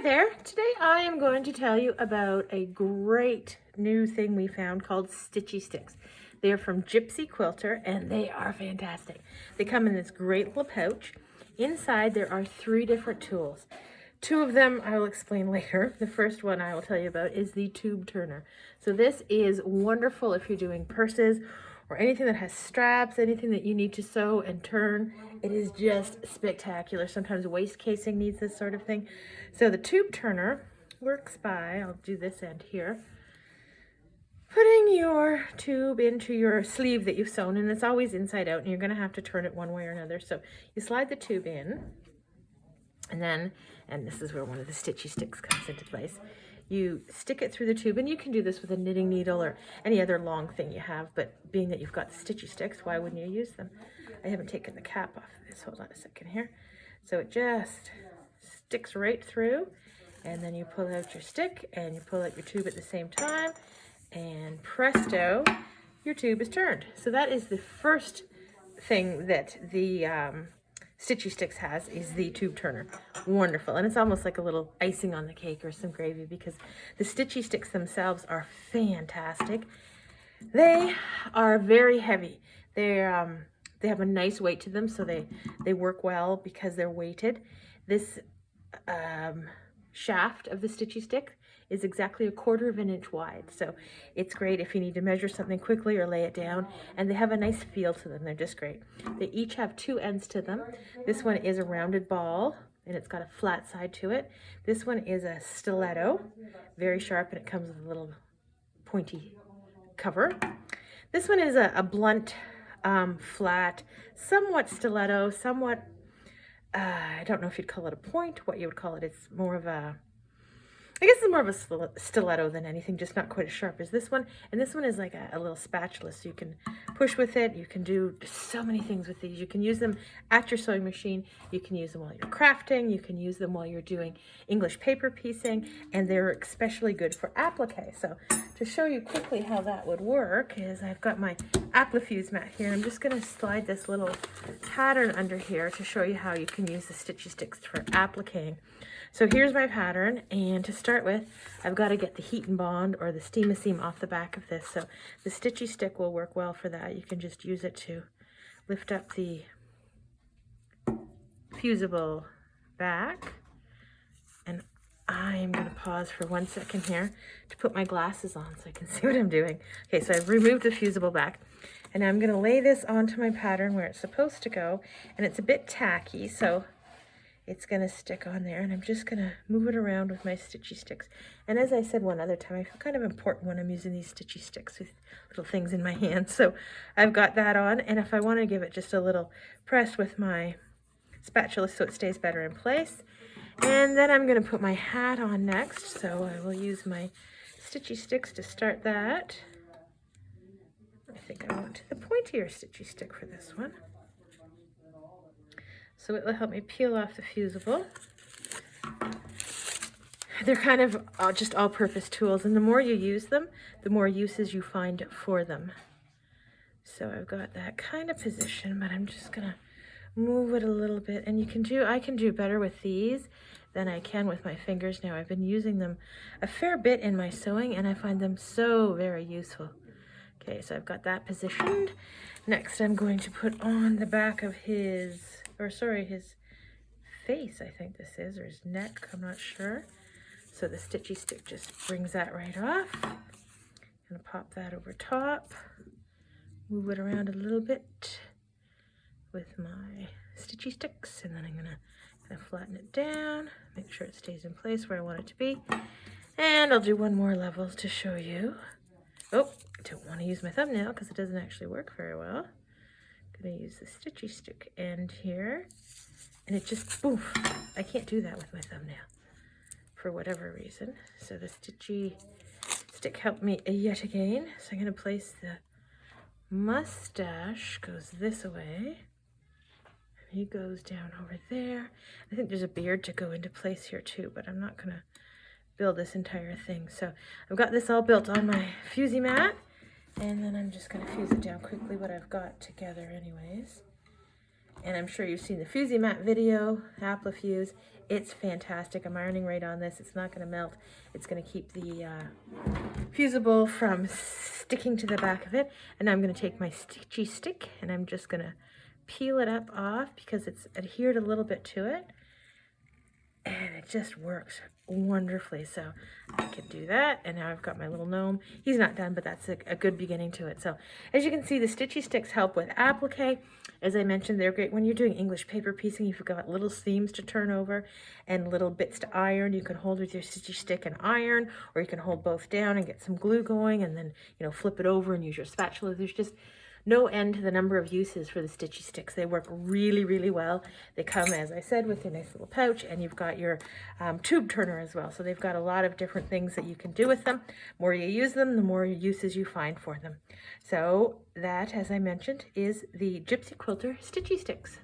there. Today I am going to tell you about a great new thing we found called Stitchy Sticks. They are from Gypsy Quilter and they are fantastic. They come in this great little pouch. Inside there are 3 different tools. 2 of them I will explain later. The first one I will tell you about is the tube turner. So this is wonderful if you're doing purses or anything that has straps, anything that you need to sew and turn. It is just spectacular. Sometimes waist casing needs this sort of thing. So the tube turner works by, I'll do this end here, putting your tube into your sleeve that you've sewn, and it's always inside out, and you're gonna have to turn it one way or another. So you slide the tube in, and then, and this is where one of the Stitchy Sticks comes into place, you stick it through the tube, and you can do this with a knitting needle or any other long thing you have, but being that you've got the Stitchy Sticks, why wouldn't you use them? I haven't taken the cap off of this. Hold on a second here. So it just sticks right through, and then you pull out your stick and you pull out your tube at the same time, and presto, your tube is turned. So that is the first thing that the Stitchy Sticks has, is the tube turner. Wonderful. And it's almost like a little icing on the cake or some gravy, because the Stitchy Sticks themselves are fantastic. They are very heavy. They have a nice weight to them, so they work well because they're weighted. This shaft of the Stitchy Stick is exactly 1/4 of an inch wide, so it's great if you need to measure something quickly or lay it down, and they have a nice feel to them. They're just great. They each have 2 ends to them. This one is a rounded ball and it's got a flat side to it. This one is a stiletto, very sharp, and it comes with a little pointy cover. This one is a blunt, flat, somewhat stiletto, somewhat I don't know if you'd call it a point, what you would call it. It's more of a, I guess it's more of a stiletto than anything, just not quite as sharp as this one. And this one is like a little spatula, so you can push with it. You can do so many things with these. You can use them at your sewing machine. You can use them while you're crafting. You can use them while you're doing English paper piecing, and they're especially good for applique. So to show you quickly how that would work is I've got my applique mat here. I'm just going to slide this little pattern under here to show you how you can use the Stitchy Sticks for appliquing. So here's my pattern, and to start with, I've got to get the heat and bond or the steam-a-seam off the back of this. So the Stitchy Stick will work well for that. You can just use it to lift up the fusible back. And I'm going to pause for 1 second here to put my glasses on so I can see what I'm doing. Okay, so I've removed the fusible back, and now I'm going to lay this onto my pattern where it's supposed to go, and it's a bit tacky, so it's going to stick on there, and I'm just going to move it around with my Stitchy Sticks. And as I said one other time, I feel kind of important when I'm using these Stitchy Sticks with little things in my hands. So I've got that on, and if I want to give it just a little press with my spatula so it stays better in place. And then I'm going to put my hat on next, so I will use my Stitchy Sticks to start that. I think I want the pointier Stitchy Stick for this one. So it will help me peel off the fusible. They're kind of just all-purpose tools, and the more you use them, the more uses you find for them. So I've got that kind of position, but I'm just gonna move it a little bit, and I can do better with these than I can with my fingers now. I've been using them a fair bit in my sewing, and I find them so very useful. Okay, so I've got that positioned. Next, I'm going to put on the back of his face, I think this is, or his neck, I'm not sure. So the Stitchy Stick just brings that right off. I'm gonna pop that over top, move it around a little bit with my Stitchy Sticks, and then I'm gonna kind of flatten it down, make sure it stays in place where I want it to be. And I'll do one more level to show you. Oh, I don't want to use my thumbnail because it doesn't actually work very well. I'm gonna use the Stitchy Stick end here, and it just, poof, I can't do that with my thumbnail for whatever reason. So the Stitchy Stick helped me yet again. So I'm gonna place the mustache, goes this way. He goes down over there. I think there's a beard to go into place here too, but I'm not gonna build this entire thing. So I've got this all built on my fusee mat, and then I'm just gonna fuse it down quickly, what I've got together anyways. And I'm sure you've seen the fusee mat video, applique. It's fantastic. I'm ironing right on this. It's not going to melt. It's going to keep the fusible from sticking to the back of it. And I'm going to take my stitchy stick and I'm just going to peel it up off because it's adhered a little bit to it. And it just works wonderfully. So I can do that. And now I've got my little gnome. He's not done, but that's a good beginning to it. So as you can see, the Stitchy Sticks help with applique. As I mentioned, they're great when you're doing English paper piecing. You've got little seams to turn over and little bits to iron. You can hold with your Stitchy Stick and iron, or you can hold both down and get some glue going and then, you know, flip it over and use your spatula. There's just no end to the number of uses for the Stitchy Sticks. They work really, really well. They come, as I said, with your nice little pouch, and you've got your tube turner as well. So they've got a lot of different things that you can do with them. The more you use them, the more uses you find for them. So that, as I mentioned, is the Gypsy Quilter Stitchy Sticks.